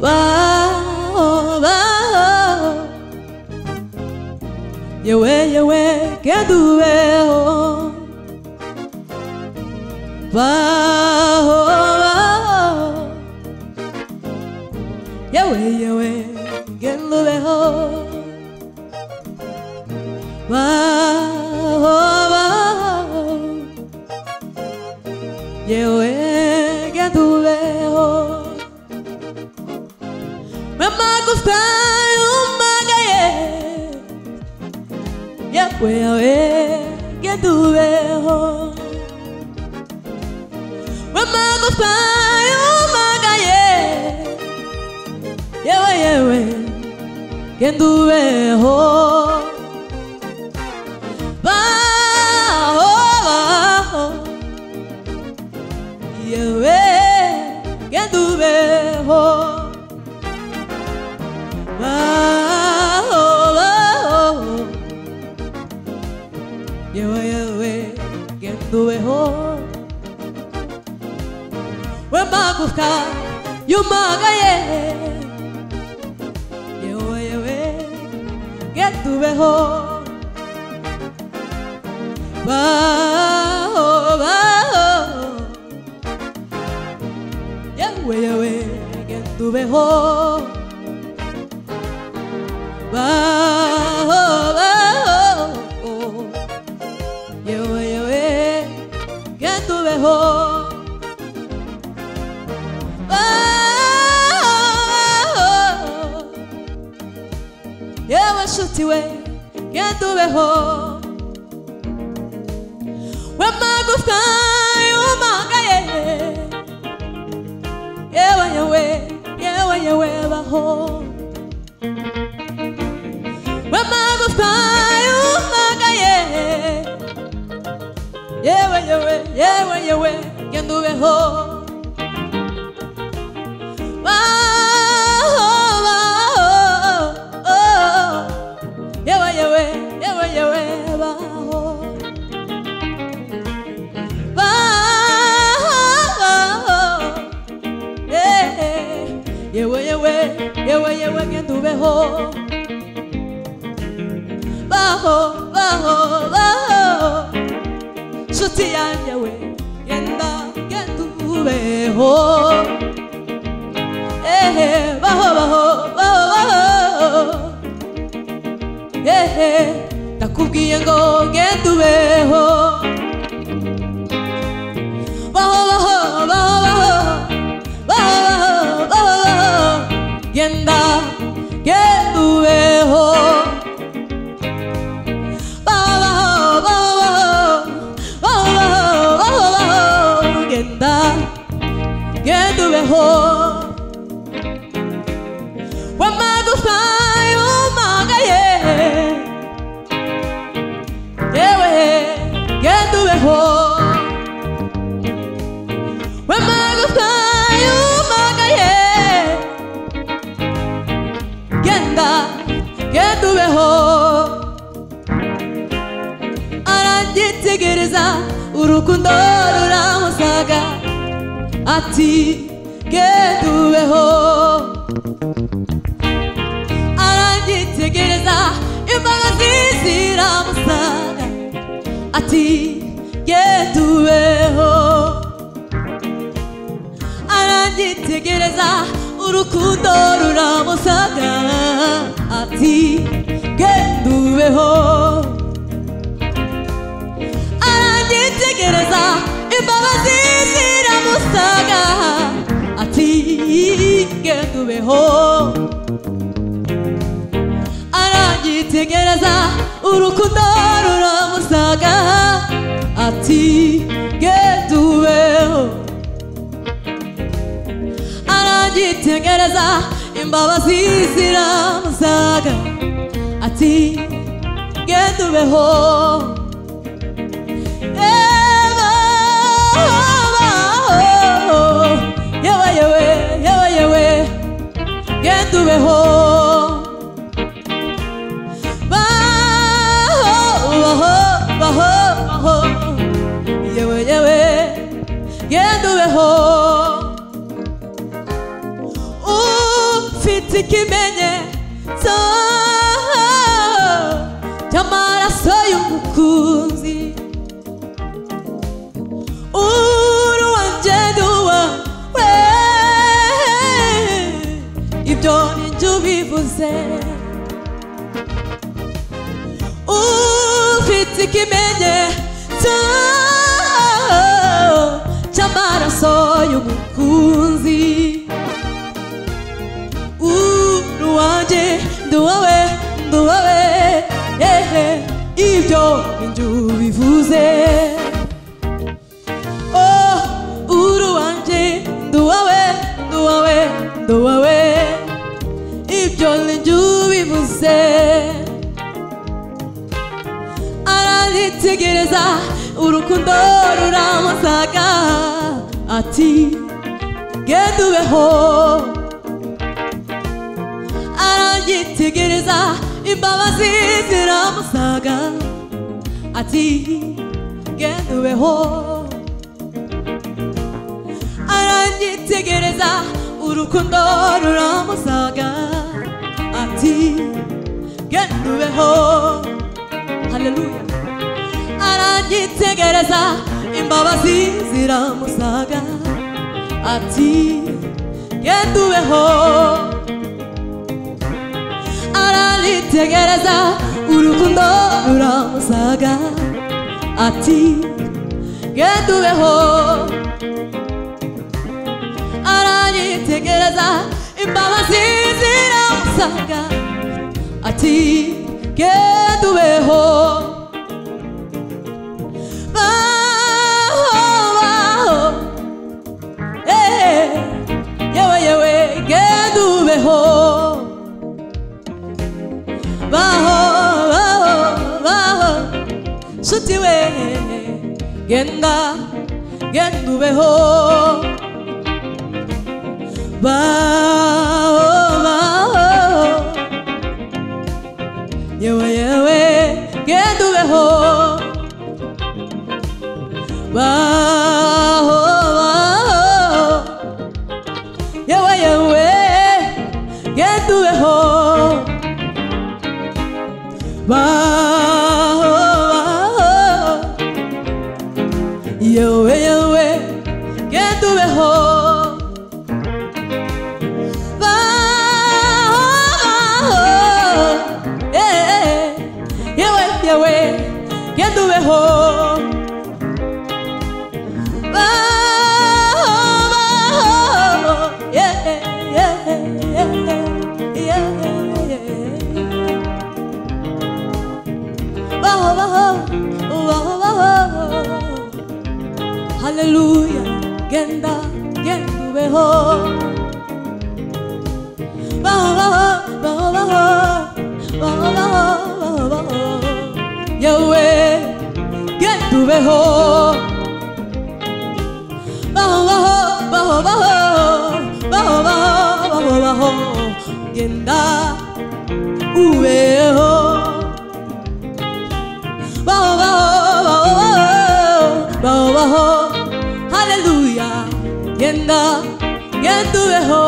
Wow, wow. Yewe, que tu veo. Wow, wow. Yewe, que tu veo. Wow, wow. Yewe, que tu veo. Mama gostai umagaye. Yewe, que tu veo. Mama gostai umagaye. Yewe, que tu veo. Que tu veo, que tu veo, we maguka, you magaye, que tu veo, que tu veo, que tu veo, que tu veo, we maguka, you magaye. Yewe baho. We magukai umagaye. Yewe, que tu veo. Yewe baho. Yewe, que tu veo. Bajo. Sutian yewe, que tu veo. Bajo. Takukiyango, que tu veo. Yenda, que tu veo. Yenda, que tu veo. Wamagukai umagaye. Yewe, que tu veo. Wamagukai umagaye. Que tu veo. Aranyitegereza urukundo ruramusaga ati que tu veo. Aranyitegereza imbabazi ziramusaga ati que tu veo. Aranyitegereza urukundo ruramusaga ati que tu veo. Aranyitegereza imbabazi ziramusaga ati que tu veo. Aranyitegereza urukundo ruramusaga ati que tu veo. Aranyitegereza imbabazi ziramusaga ati que tu veo. Yewe, que tu veo. Bajo. Yewe, que tu veo. ufite ikimenyetso cy'amaraso y'umukunzi uri uwanjye ndi uwawe ibyo ni njye ubivuze ufite ikimenyetso cy'amaraso y'umukunzi uri uwanjye ndi uwawe ndi uwawe ibyo ni njye ubivuze uri uwanjye ndi uwawe ndi uwawe ndi uwawe ibyo ni njye ubivuze aranyitegereza urukundo ruramusaga ati genda ubeho aranyitegereza imbabazi ziramusaga ati genda ubeho aranyitegereza urukundo ruramusaga ati genda ubeho haleluya aranyitegereza imbabazi ziramusaga ati genda ubeho aranyitegereza urukundo ruramusaga ati genda ubeho aranyitegereza imbabazi ziramusaga ati genda ubeho yewe yewe genda ubeho baho baho baho nshuti we genda genda ubeho baho baho yewe yewe genda ubeho baho baho yewe yewe genda ubeho baho baho yewe yewe genda ubeho baho yewe yewe genda ubeho haleluya genda genda ubeho baho baho baho baho baho baho yewe genda ubeho baho baho baho baho baho baho genda ubeho baho baho haleluya genda genda ubeho